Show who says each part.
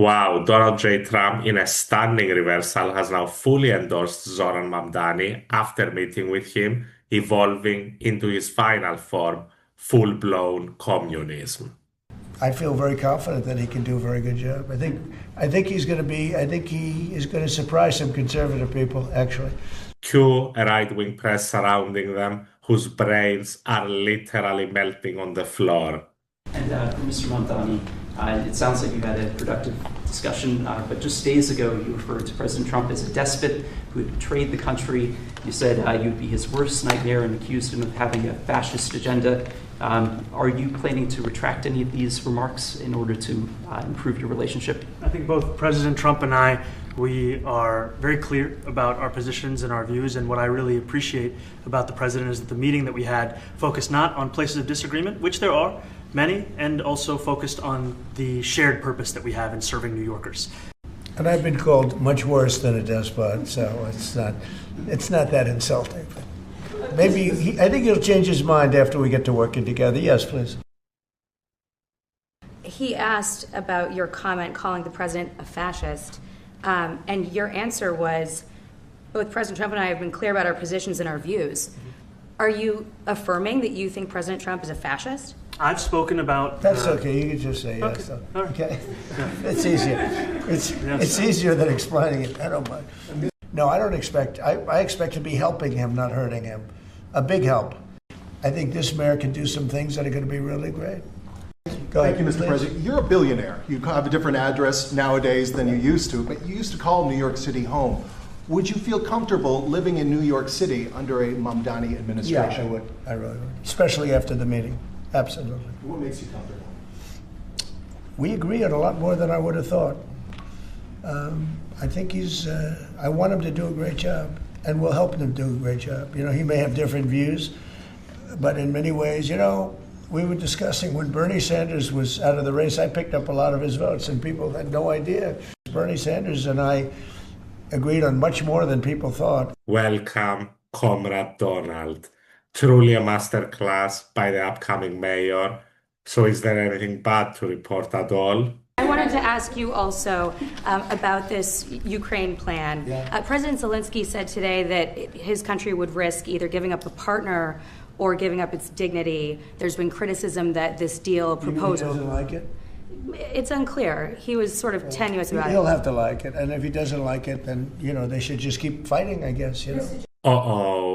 Speaker 1: Wow, Donald J. Trump, in a stunning reversal, has now fully endorsed Zoran Mamdani after meeting with him, evolving into his final form, full-blown communism.
Speaker 2: I feel very confident that he can do a very good job. I think he's going to be. I think he is going to surprise some conservative people. Actually,
Speaker 1: Cue a right-wing press surrounding them, whose brains are literally melting on the floor.
Speaker 3: And for Mr. Mamdani, it sounds like you had a productive discussion, but just days ago you referred to President Trump as a despot who had betrayed the country. You said you'd be his worst nightmare and accused him of having a fascist agenda. Are you planning to retract any of these remarks in order to improve your relationship?
Speaker 4: I think both President Trump and we are very clear about our positions and our views, and what I really appreciate about the president is that the meeting that we had focused not on places of disagreement, which there are many, and also focused on the shared purpose that we have in serving New Yorkers.
Speaker 2: and I've been called much worse than a despot, so it's not that insulting. Maybe I think he'll change his mind after we get to working together. Yes, please.
Speaker 5: He asked about your comment calling the president a fascist, and your answer was, both President Trump and I have been clear about our positions and our views. Are you affirming that you think President Trump is a fascist?
Speaker 4: I've spoken about...
Speaker 2: That's okay. You can just say yes.
Speaker 4: Okay. All right.
Speaker 2: Okay. It's easier. It's easier than explaining it. I don't mind. No, I don't expect. I expect to be helping him, not hurting him. A big help. I think this mayor can do some things that are going to be really great.
Speaker 6: Thank you, Mr. President. You're a billionaire. You have a different address nowadays than you used to, but you used to call New York City home. Would you feel comfortable living in New York City under a Mamdani administration?
Speaker 2: Yeah, I would. I really would. Especially after the meeting. Absolutely.
Speaker 6: What makes you comfortable?
Speaker 2: We agree on a lot more than I would have thought. I think I want him to do a great job, and we'll help him do a great job. You know, he may have different views, but in many ways, we were discussing when Bernie Sanders was out of the race, I picked up a lot of his votes, and people had no idea. Bernie Sanders and I agreed on much more than people thought.
Speaker 1: Welcome, Comrade Donald. Truly a masterclass by the upcoming mayor. So is there anything bad to report at all?
Speaker 5: I wanted to ask you also about this Ukraine plan.
Speaker 2: Yeah.
Speaker 5: President Zelensky said today that his country would risk either giving up a partner or giving up its dignity. There's been criticism that this deal proposal...
Speaker 2: He doesn't like it?
Speaker 5: It's unclear. He was sort of tenuous about it.
Speaker 2: He'll have to like it, and if he doesn't like it, then, they should just keep fighting, I guess,
Speaker 1: Uh-oh.